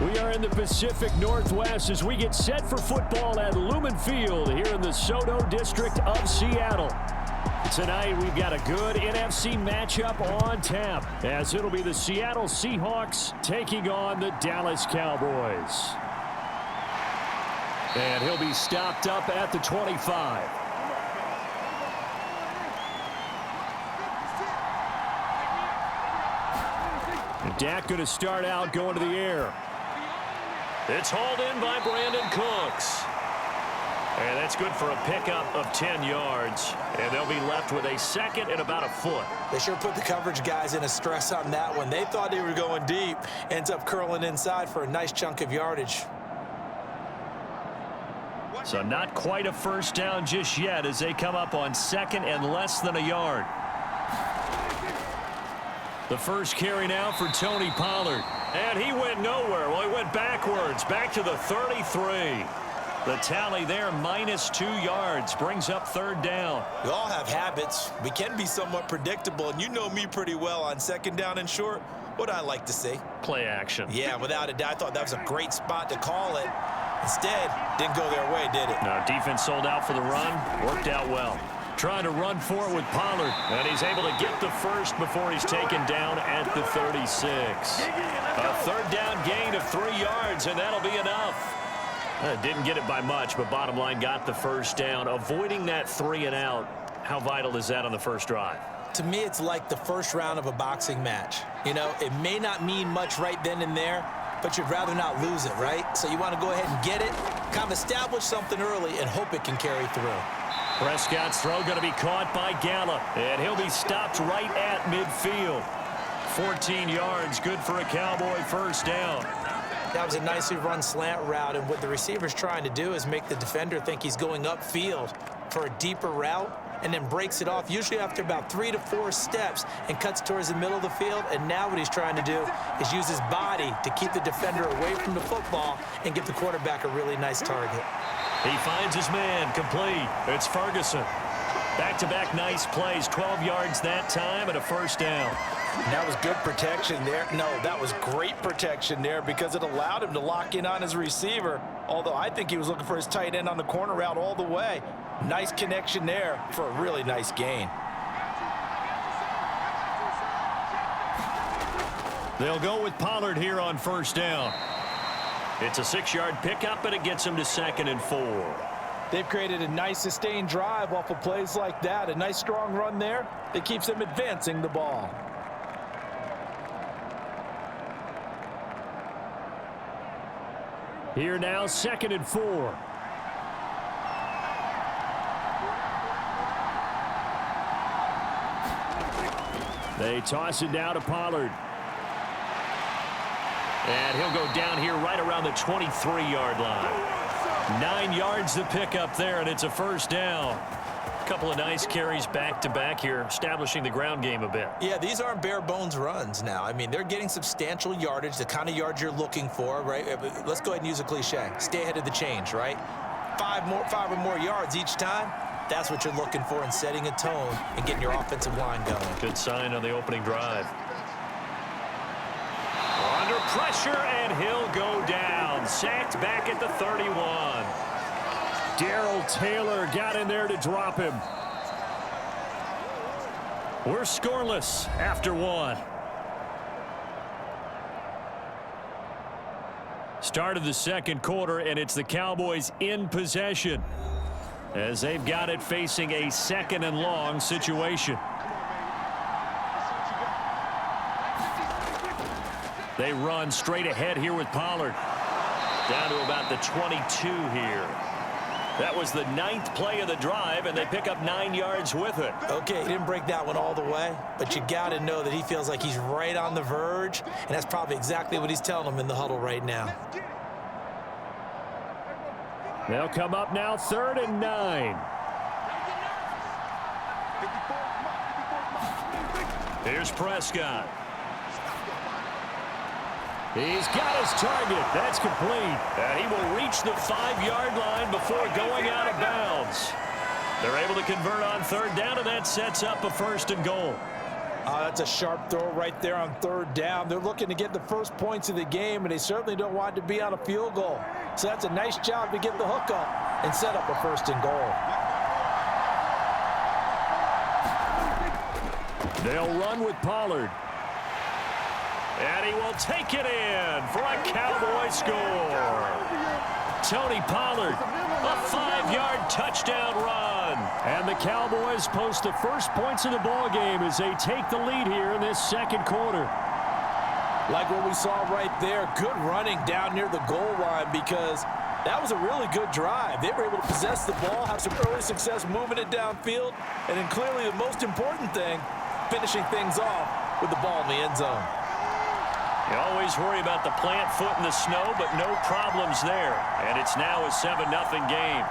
We are in the Pacific Northwest as we get set for football at Lumen Field here in the Soto district of Seattle. Tonight, we've got a good NFC matchup on tap, as it'll be the Seattle Seahawks taking on the Dallas Cowboys. And he'll be stopped up at the 25. And Dak going to start out going to the air. It's hauled in by Brandon Cooks. And that's good for a pickup of 10 yards. And they'll be left with a second and about a foot. They sure put the coverage guys in a stress on that one. They thought they were going deep. Ends up curling inside for a nice chunk of yardage. So not quite a first down just yet as they come up on second and less than a yard. The first carry now for Tony Pollard. And he went nowhere. Well, he went backwards, back to the 33. The tally there, -2 yards, brings up third down. We all have habits. We can be somewhat predictable, and you know me pretty well on second down and short. What I like to see? Play action. Yeah, without a doubt. I thought that was a great spot to call it. Instead, didn't go their way, did it? No, defense sold out for the run. Worked out well. Trying to run for it with Pollard. And he's able to get the first before he's taken down at the 36. A third down gain of 3 yards, and that'll be enough. Didn't get it by much, but bottom line got the first down. Avoiding that 3 and out, how vital is that on the first drive? To me, it's like the first round of a boxing match. You know, it may not mean much right then and there, but you'd rather not lose it, right? So you want to go ahead and get it, kind of establish something early, and hope it can carry through. Prescott's throw going to be caught by Gallup, and he'll be stopped right at midfield. 14 yards, good for a Cowboy first down. That was a nicely run slant route, and what the receiver's trying to do is make the defender think he's going upfield for a deeper route, and then breaks it off, usually after about 3 to 4 steps, and cuts towards the middle of the field. And now what he's trying to do is use his body to keep the defender away from the football and give the quarterback a really nice target. He finds his man, complete. It's Ferguson. Back-to-back nice plays, 12 yards that time and a first down. That was good protection there. No, that was great protection there because it allowed him to lock in on his receiver, although I think he was looking for his tight end on the corner route all the way. Nice connection there for a really nice gain. They'll go with Pollard here on first down. It's a 6-yard pickup, but it gets him to 2nd and 4. They've created a nice sustained drive off of plays like that. A nice strong run there that keeps them advancing the ball. Here now, 2nd and 4. They toss it down to Pollard. And he'll go down here right around the 23-yard line. 9 yards to pick up there, and it's a first down. A couple of nice carries back-to-back here, establishing the ground game a bit. Yeah, these aren't bare-bones runs now. I mean, they're getting substantial yardage, the kind of yards you're looking for, right? Let's go ahead and use a cliche. Stay ahead of the change, right? 5 or more yards each time. That's what you're looking for in setting a tone and getting your offensive line going. Good sign on the opening drive. Under pressure, and he'll go down. Sacked back at the 31. Darrell Taylor got in there to drop him. We're scoreless after 1. Start of the second quarter, and it's the Cowboys in possession as they've got it facing a 2nd and long situation. They run straight ahead here with Pollard. Down to about the 22 here. That was the 9th play of the drive, and they pick up 9 yards with it. Okay, he didn't break that one all the way, but you got to know that he feels like he's right on the verge, and that's probably exactly what he's telling them in the huddle right now. They'll come up now 3rd and 9. Here's Prescott. He's got his target. That's complete. And he will reach the 5-yard line before going out of bounds. They're able to convert on 3rd down, and that sets up a 1st and goal. That's a sharp throw right there on third down. They're looking to get the first points of the game, and they certainly don't want to be on a field goal. So that's a nice job to get the hook up and set up a 1st and goal. They'll run with Pollard. And he will take it in for a Cowboy score. Tony Pollard, a 5-yard touchdown run. And the Cowboys post the first points of the ball game as they take the lead here in this 2nd quarter. Like what we saw right there, good running down near the goal line because that was a really good drive. They were able to possess the ball, have some early success moving it downfield, and then clearly the most important thing, finishing things off with the ball in the end zone. You always worry about the plant foot in the snow, but no problems there. And it's now a 7-0 game.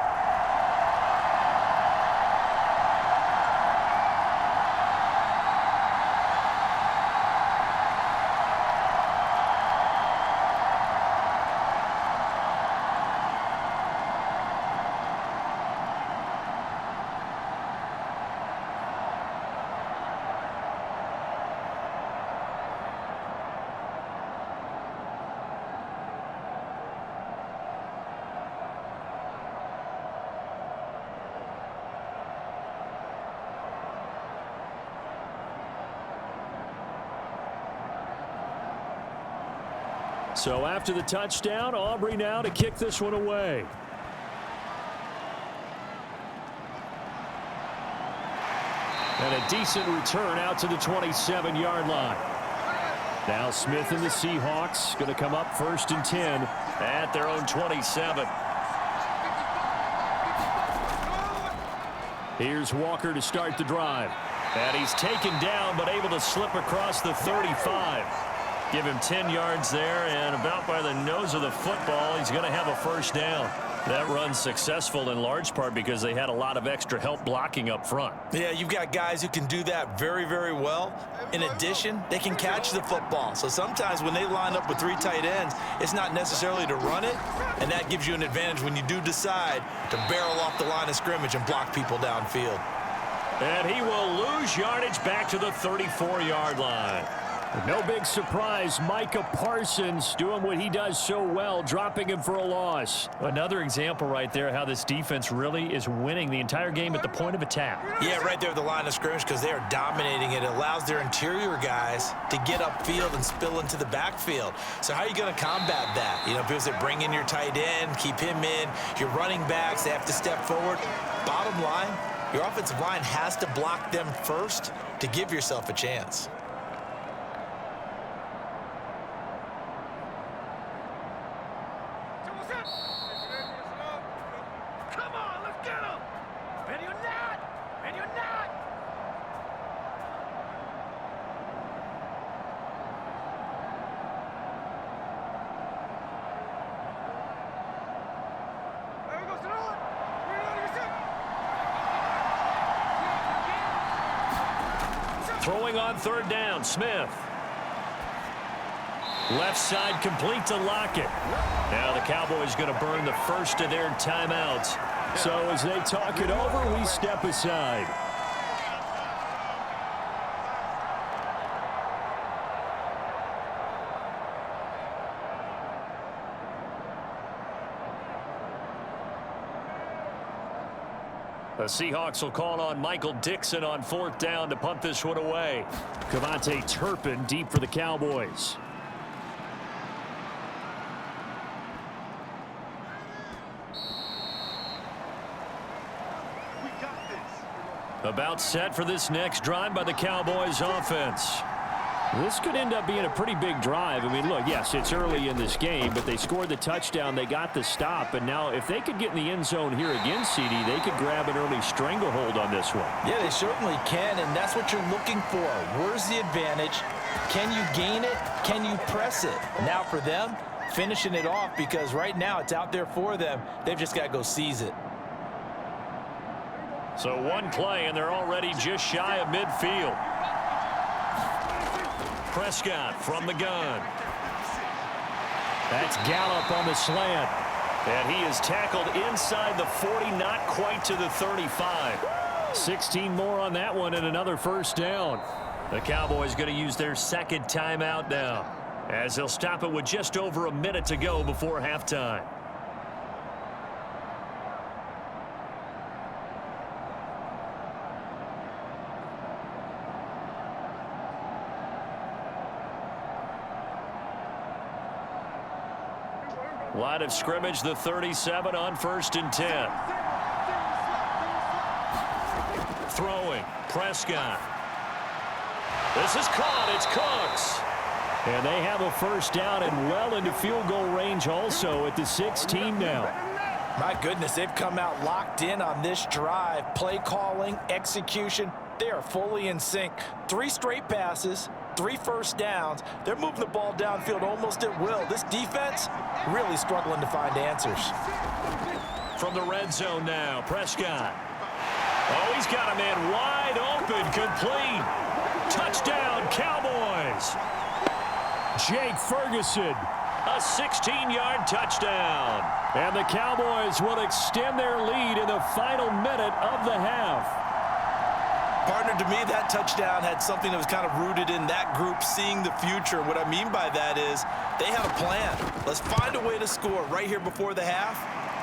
So after the touchdown, Aubrey now to kick this one away. And a decent return out to the 27-yard line. Now Smith and the Seahawks going to come up 1st and 10 at their own 27. Here's Walker to start the drive. And he's taken down but able to slip across the 35. Give him 10 yards there, and about by the nose of the football, he's going to have a 1st down. That run's successful in large part because they had a lot of extra help blocking up front. Yeah, you've got guys who can do that very, very well. In addition, they can catch the football. So sometimes when they line up with 3 tight ends, it's not necessarily to run it, and that gives you an advantage when you do decide to barrel off the line of scrimmage and block people downfield. And he will lose yardage back to the 34-yard line. No big surprise, Micah Parsons doing what he does so well, dropping him for a loss. Another example right there how this defense really is winning the entire game at the point of attack. Yeah, right there at the line of scrimmage because they are dominating it. It allows their interior guys to get upfield and spill into the backfield. So how are you going to combat that? You know, because they bring in your tight end, keep him in, your running backs, they have to step forward. Bottom line, your offensive line has to block them first to give yourself a chance. Throwing on 3rd down, Smith. Left side complete to Lockett. Now the Cowboys going to burn the first of their timeouts. So as they talk it over, we step aside. The Seahawks will call on Michael Dixon on 4th down to punt this one away. Cavante Turpin deep for the Cowboys. About set for this next drive by the Cowboys offense. This could end up being a pretty big drive. I mean, look, yes, it's early in this game, but they scored the touchdown. They got the stop. And now if they could get in the end zone here again, CD, they could grab an early stranglehold on this one. Yeah, they certainly can, and that's what you're looking for. Where's the advantage? Can you gain it? Can you press it? Now for them, finishing it off because right now it's out there for them. They've just got to go seize it. So one play, and they're already just shy of midfield. Prescott from the gun. That's Gallup on the slant. And he is tackled inside the 40, not quite to the 35. 16 more on that one and another 1st down. The Cowboys going to use their second timeout now, as they'll stop it with just over a minute to go before halftime. Line of scrimmage, the 37 on 1st and 10. Throwing, Prescott. This is caught, it's Cooks. And they have a first down and well into field goal range also at the 16 now. My goodness, they've come out locked in on this drive. Play calling, execution, they are fully in sync. 3 straight passes, 3 first downs. They're moving the ball downfield almost at will. This defense really struggling to find answers. From the red zone now, Prescott. Oh, he's got a man wide open, complete. Touchdown, Cowboys. Jake Ferguson, a 16-yard touchdown. And the Cowboys will extend their lead in the final minute of the half. Partner, to me, that touchdown had something that was kind of rooted in that group seeing the future. What I mean by that is they had a plan. Let's find a way to score right here before the half,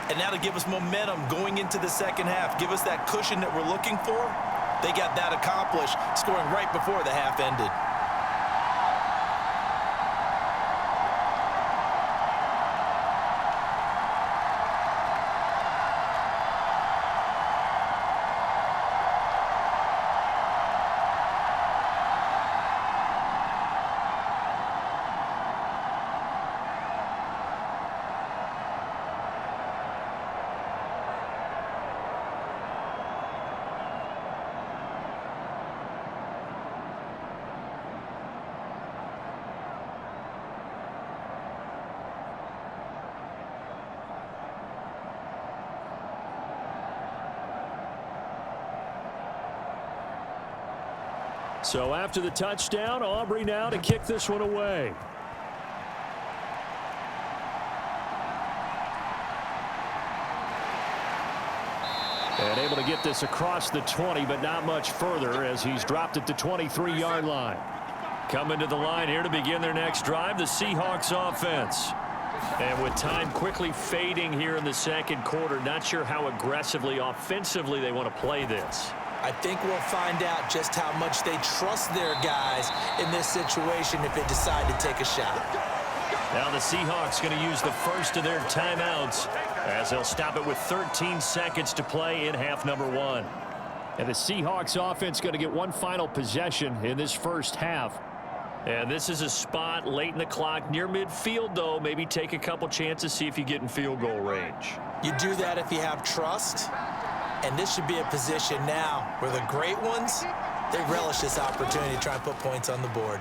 and now to give us momentum going into the second half, give us that cushion that we're looking for. They got that accomplished, scoring right before the half ended. So after the touchdown, Aubrey now to kick this one away. And able to get this across the 20, but not much further as he's dropped at the 23-yard line. Coming to the line here to begin their next drive, the Seahawks offense. And with time quickly fading here in the second quarter, not sure how aggressively, offensively they want to play this. I think we'll find out just how much they trust their guys in this situation if they decide to take a shot. Now the Seahawks going to use the first of their timeouts as they'll stop it with 13 seconds to play in half number 1. And the Seahawks offense going to get one final possession in this first half. And this is a spot late in the clock near midfield, though. Maybe take a couple chances, see if you get in field goal range. You do that if you have trust. And this should be a position now where the great ones, they relish this opportunity to try and put points on the board.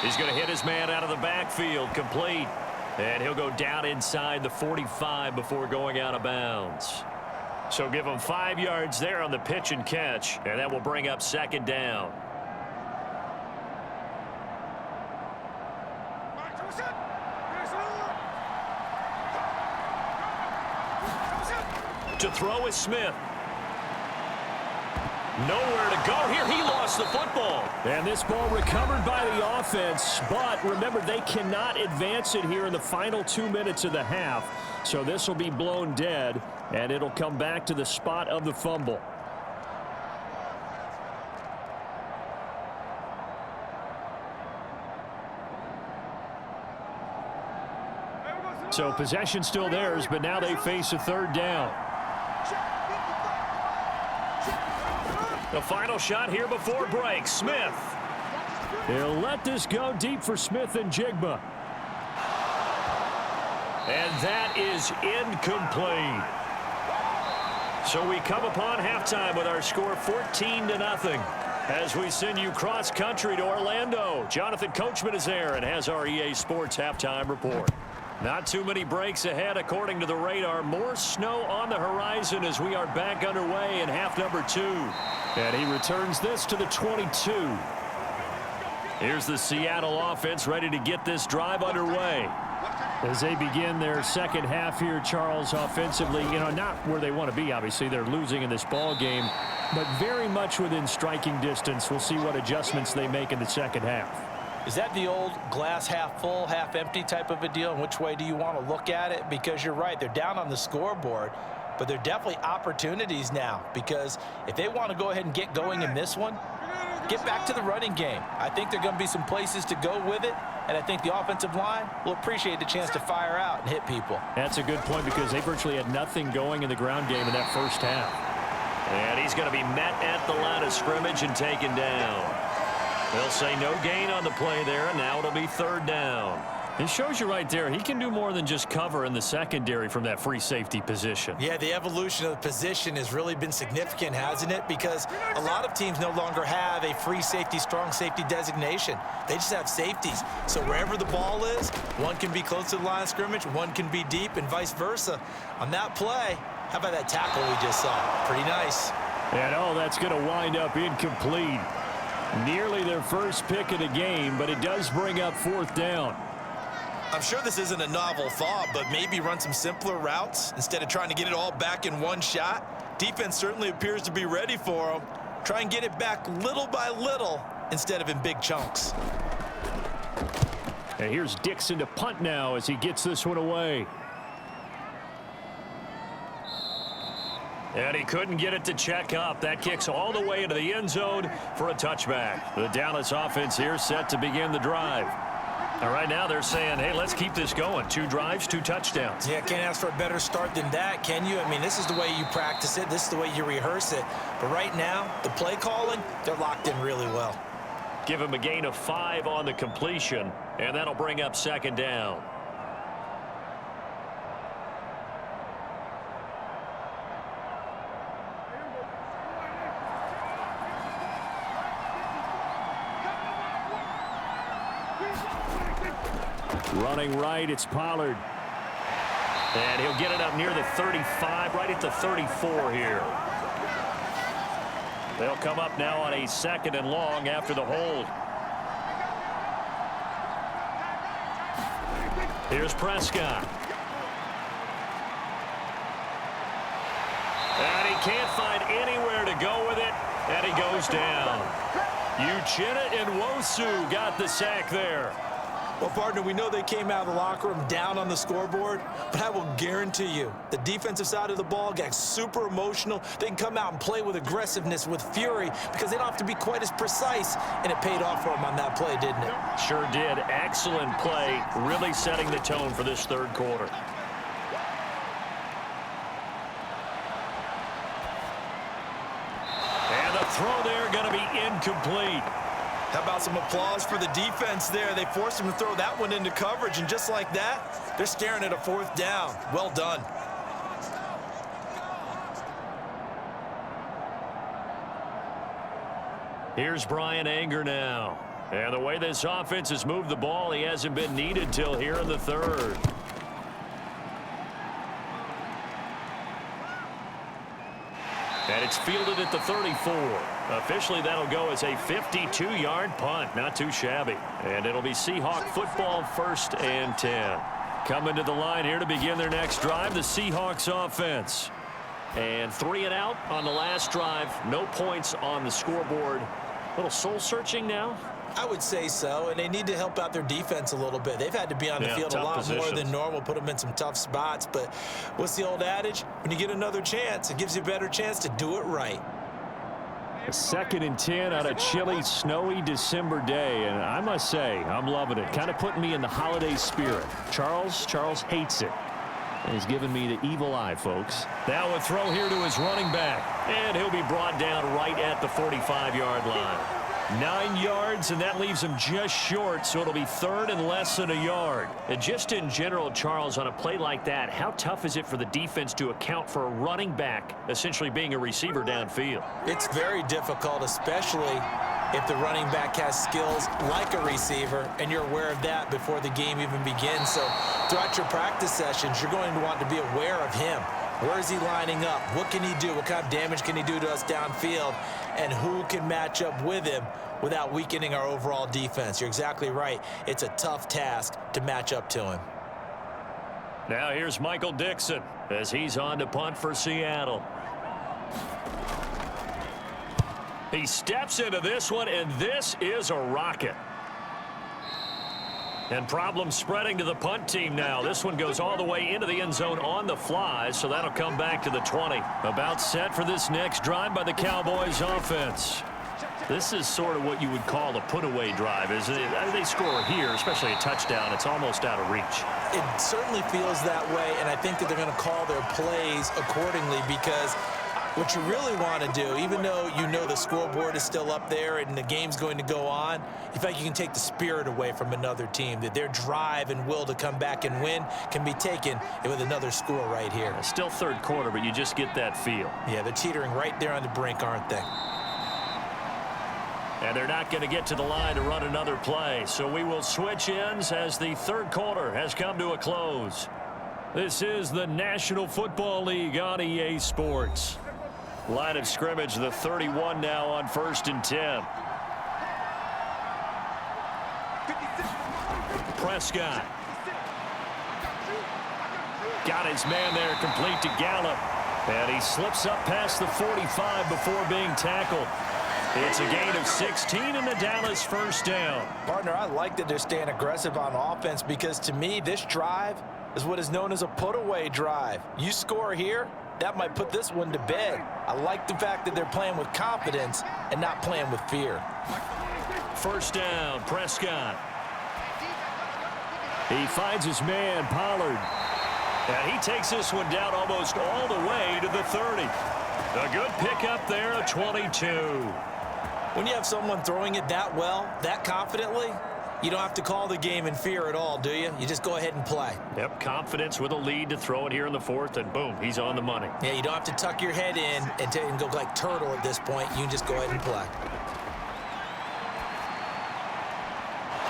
He's going to hit his man out of the backfield, complete. And he'll go down inside the 45 before going out of bounds. So give him 5 yards there on the pitch and catch, and that will bring up second down. To throw is Smith. Nowhere to go here. He lost the football. And this ball recovered by the offense. But remember, they cannot advance it here in the final 2 minutes of the half. So this will be blown dead, and it'll come back to the spot of the fumble. So possession still theirs, but now they face a third down. The final shot here before break. Smith. They'll let this go deep for Smith and Jigba. And that is incomplete. So we come upon halftime with our score 14-0 as we send you cross country to Orlando. Jonathan Coachman is there and has our EA Sports halftime report. Not too many breaks ahead according to the radar. More snow on the horizon as we are back underway in half number 2. And he returns this to the 22. Here's the Seattle offense ready to get this drive underway. As they begin their second half here, Charles, offensively, not where they want to be, obviously. They're losing in this ball game, but very much within striking distance. We'll see what adjustments they make in the second half. Is that the old glass half full, half empty type of a deal? And which way do you want to look at it? Because you're right, they're down on the scoreboard, but they're definitely opportunities now, because if they want to go ahead and get going in this one, get back to the running game. I think there are going to be some places to go with it, and I think the offensive line will appreciate the chance to fire out and hit people. That's a good point, because they virtually had nothing going in the ground game in that first half. And he's going to be met at the line of scrimmage and taken down. They'll say no gain on the play there, and now it'll be third down. It shows you right there, he can do more than just cover in the secondary from that free safety position. Yeah, the evolution of the position has really been significant, hasn't it? Because a lot of teams no longer have a free safety, strong safety designation. They just have safeties. So wherever the ball is, one can be close to the line of scrimmage, one can be deep, and vice versa. On that play, how about that tackle we just saw? Pretty nice. And that's going to wind up incomplete. Nearly their first pick of the game, but it does bring up fourth down. I'm sure this isn't a novel thought, but maybe run some simpler routes instead of trying to get it all back in one shot. Defense certainly appears to be ready for them. Try and get it back little by little instead of in big chunks. And here's Dixon to punt now as he gets this one away. And he couldn't get it to check up. That kicks all the way into the end zone for a touchback. The Dallas offense here set to begin the drive. And right now they're saying, hey, let's keep this going. 2 drives, 2 touchdowns. Yeah, can't ask for a better start than that, can you? I mean, this is the way you practice it. This is the way you rehearse it. But right now, the play calling, they're locked in really well. Give him a gain of 5 on the completion, and that'll bring up second down. Running right, it's Pollard. And he'll get it up near the 35, right at the 34 here. They'll come up now on a 2nd and long after the hold. Here's Prescott. And he can't find anywhere to go with it, and he goes down. Uchenna Nwosu got the sack there. Well, partner, we know they came out of the locker room down on the scoreboard, but I will guarantee you the defensive side of the ball got super emotional. They can come out and play with aggressiveness, with fury, because they don't have to be quite as precise, and it paid off for them on that play, didn't it? Sure did. Excellent play, really setting the tone for this third quarter. And the throw there going to be incomplete. How about some applause for the defense there? They forced him to throw that one into coverage, and just like that, they're staring at a 4th down. Well done. Here's Brian Anger now. And the way this offense has moved the ball, he hasn't been needed till here in the 3rd. And it's fielded at the 34. Officially, that'll go as a 52-yard punt. Not too shabby. And it'll be Seahawk football, 1st and 10. Coming to the line here to begin their next drive, the Seahawks offense. And 3 and out on the last drive. No points on the scoreboard. A little soul-searching now? I would say so, and they need to help out their defense a little bit. They've had to be on the field a lot more than normal, put them in some tough spots. But what's the old adage? When you get another chance, it gives you a better chance to do it right. A 2nd and 10 on a chilly, snowy December day, and I must say, I'm loving it. Kind of putting me in the holiday spirit. Charles hates it. And he's giving me the evil eye, folks. Now a throw here to his running back, and he'll be brought down right at the 45-yard line. 9 yards, and that leaves him just short, so it'll be 3rd and less than a yard. And just in general, Charles, on a play like that, how tough is it for the defense to account for a running back essentially being a receiver downfield? It's very difficult, especially if the running back has skills like a receiver, and you're aware of that before the game even begins. So throughout your practice sessions, you're going to want to be aware of him. Where is he lining up? What can he do? What kind of damage can he do to us downfield? And who can match up with him without weakening our overall defense? You're exactly right. It's a tough task to match up to him. Now here's Michael Dixon as he's on to punt for Seattle. He steps into this one, and this is a rocket. And problems spreading to the punt team now. This one goes all the way into the end zone on the fly, so that'll come back to the 20. About set for this next drive by the Cowboys offense. This is sort of what you would call a put-away drive, isn't it? They score here, especially a touchdown. It's almost out of reach. It certainly feels that way, and I think that they're going to call their plays accordingly because what you really want to do, even though you know the scoreboard is still up there and the game's going to go on, in fact, you can take the spirit away from another team, that their drive and will to come back and win can be taken with another score right here. Still third quarter, but you just get that feel. Yeah, they're teetering right there on the brink, aren't they? And they're not going to get to the line to run another play, so we will switch ends as the third quarter has come to a close. This is the National Football League on EA Sports. Line of scrimmage, the 31 now on 1st and 10. Prescott. Got his man there, complete to Gallup. And he slips up past the 45 before being tackled. It's a gain of 16 and a Dallas first down. Partner, I like that they're staying aggressive on offense because to me, this drive is what is known as a put-away drive. You score here, that might put this one to bed. I like the fact that they're playing with confidence and not playing with fear. First down, Prescott. He finds his man, Pollard. And he takes this one down almost all the way to the 30. A good pickup there, a 22. When you have someone throwing it that well, that confidently, you don't have to call the game in fear at all, do you? You just go ahead and play. Yep, confidence with a lead to throw it here in the fourth, and boom, he's on the money. Yeah, you don't have to tuck your head in and go like turtle at this point. You can just go ahead and play.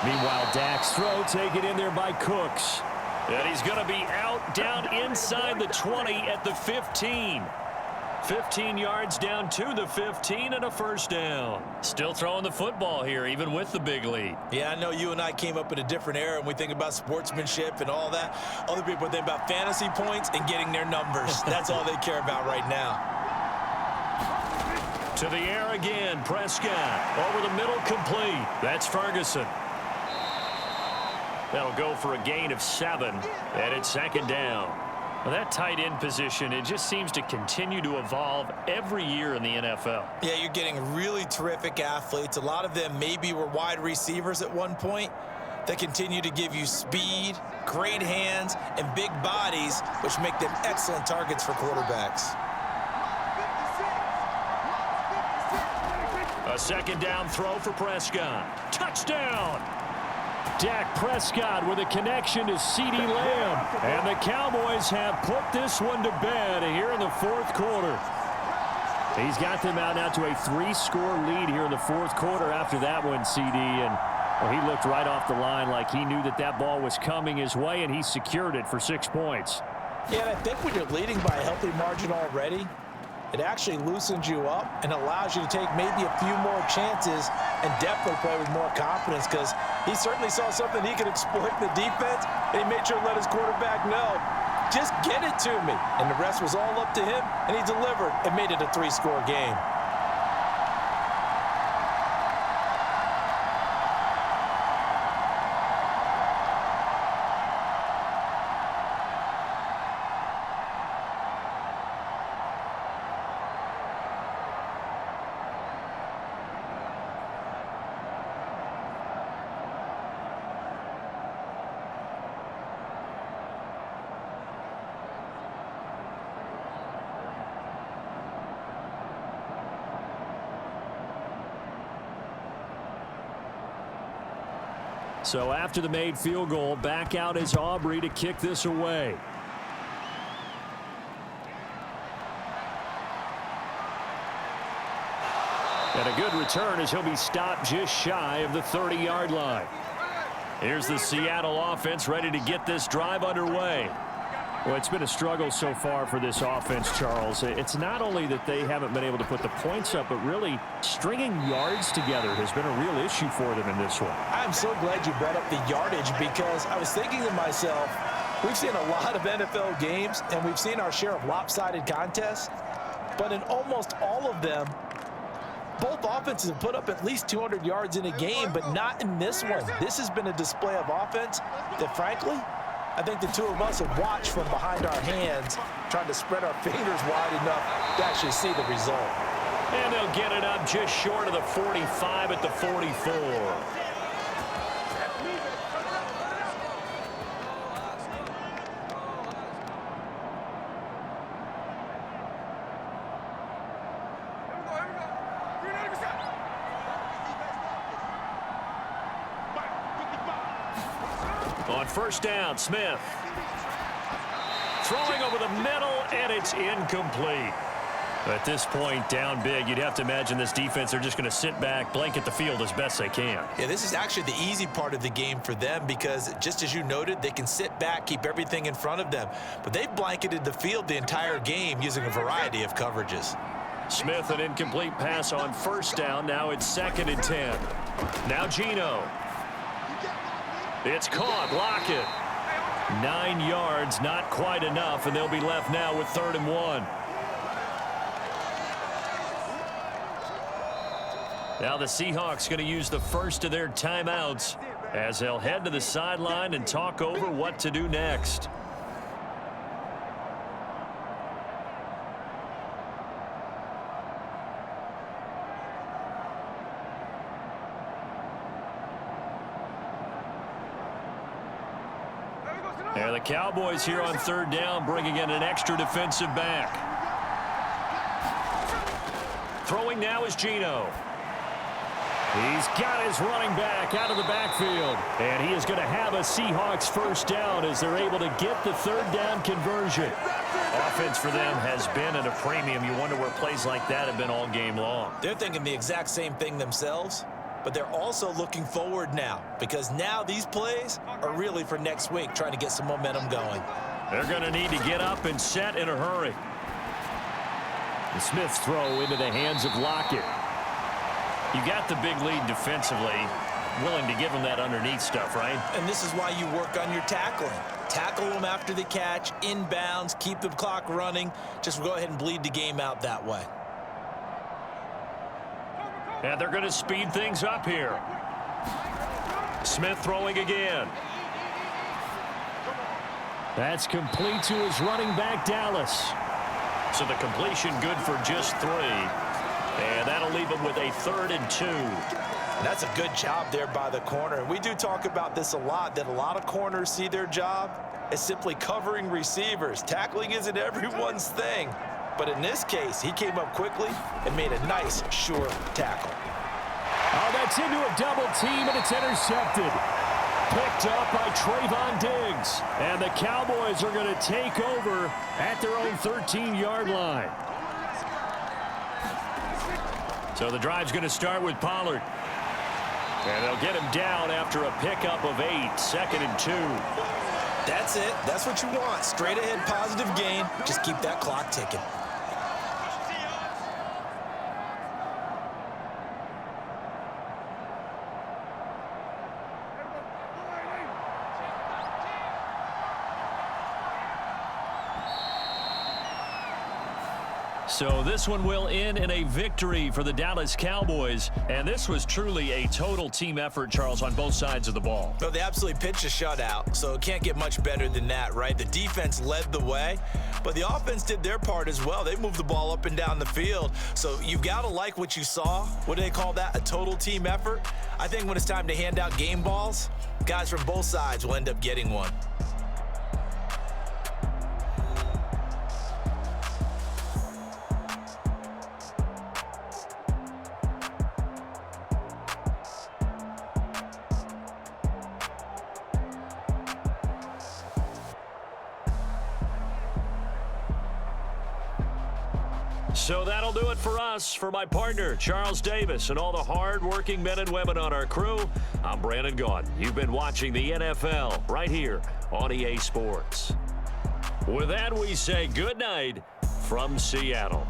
Meanwhile, Dak's throw taken in there by Cooks. And he's going to be out down inside the 20 at the 15. 15 yards down to the 15 and a first down. Still throwing the football here, even with the big lead. Yeah, I know you and I came up in a different era and we think about sportsmanship and all that. Other people think about fantasy points and getting their numbers. That's all they care about right now. To the air again, Prescott. Over the middle, complete. That's Ferguson. That'll go for a gain of 7, and it's second down. Well, that tight end position, it just seems to continue to evolve every year in the NFL. Yeah, you're getting really terrific athletes. A lot of them maybe were wide receivers at one point. They continue to give you speed, great hands, and big bodies, which make them excellent targets for quarterbacks. A second down throw for Prescott. Touchdown! Dak Prescott with a connection to CeeDee Lamb. And the Cowboys have put this one to bed here in the fourth quarter. He's got them out now to a 3-score lead here in the fourth quarter after that one, CD. And well, he looked right off the line like he knew that that ball was coming his way, and he secured it for 6 points. Yeah, and I think when you're leading by a healthy margin already, it actually loosens you up and allows you to take maybe a few more chances and definitely play with more confidence because he certainly saw something he could exploit in the defense, and he made sure to let his quarterback know, just get it to me. And the rest was all up to him, and he delivered and made it a 3-score game. So after the made field goal, back out is Aubrey to kick this away. And a good return as he'll be stopped just shy of the 30-yard line. Here's the Seattle offense ready to get this drive underway. Well, it's been a struggle so far for this offense, Charles. It's not only that they haven't been able to put the points up, but really stringing yards together has been a real issue for them in this one. I'm so glad you brought up the yardage because I was thinking to myself, We've seen a lot of NFL games, and we've seen our share of lopsided contests, but in almost all of them, both offenses have put up at least 200 yards in a game, but not in this one. This has been a display of offense that, frankly, I think the two of us have watched from behind our hands, trying to spread our fingers wide enough to actually see the result. And they'll get it up just short of the 45 at the 44. On first down, Smith. Throwing over the middle, and it's incomplete. At this point, down big, you'd have to imagine this defense are just going to sit back, blanket the field as best they can. Yeah, this is actually the easy part of the game for them because, just as you noted, they can sit back, keep everything in front of them. But they've blanketed the field the entire game using a variety of coverages. Smith, an incomplete pass on first down. Now it's 2nd and 10. Now Geno. It's caught. Lockett. 9 yards, not quite enough, and they'll be left now with 3rd and 1. Now the Seahawks going to use the first of their timeouts as they'll head to the sideline and talk over what to do next. And the Cowboys here on 3rd down, bringing in an extra defensive back. Throwing now is Geno. He's got his running back out of the backfield. And he is going to have a Seahawks first down as they're able to get the 3rd down conversion. Offense for them has been at a premium. You wonder where plays like that have been all game long. They're thinking the exact same thing themselves, but they're also looking forward now because now these plays are really for next week, trying to get some momentum going. They're going to need to get up and set in a hurry. The Smith's throw into the hands of Lockett. You got the big lead defensively, willing to give them that underneath stuff, right? And this is why you work on your tackling. Tackle them after the catch, inbounds, keep the clock running. Just go ahead and bleed the game out that way. And they're going to speed things up here. Smith throwing again. That's complete to his running back, Dallas. So the completion good for just 3. And that'll leave him with a 3rd and 2. And that's a good job there by the corner. And we do talk about this a lot, that a lot of corners see their job as simply covering receivers. Tackling isn't everyone's thing. But in this case, he came up quickly and made a nice, sure tackle. Oh, that's into a double team, and it's intercepted. Picked up by Trayvon Diggs. And the Cowboys are going to take over at their own 13-yard line. So the drive's going to start with Pollard. And they'll get him down after a pickup of 8, 2nd and 2. That's it. That's what you want. Straight ahead positive gain. Just keep that clock ticking. So this one will end in a victory for the Dallas Cowboys. And this was truly a total team effort, Charles, on both sides of the ball. Well, they absolutely pitched a shutout, so it can't get much better than that, right? The defense led the way, but the offense did their part as well. They moved the ball up and down the field. So you've got to like what you saw. What do they call that? A total team effort? I think when it's time to hand out game balls, guys from both sides will end up getting one. So that'll do it for us. For my partner, Charles Davis, and all the hard-working men and women on our crew, I'm Brandon Gaudin. You've been watching the NFL right here on EA Sports. With that, we say good night from Seattle.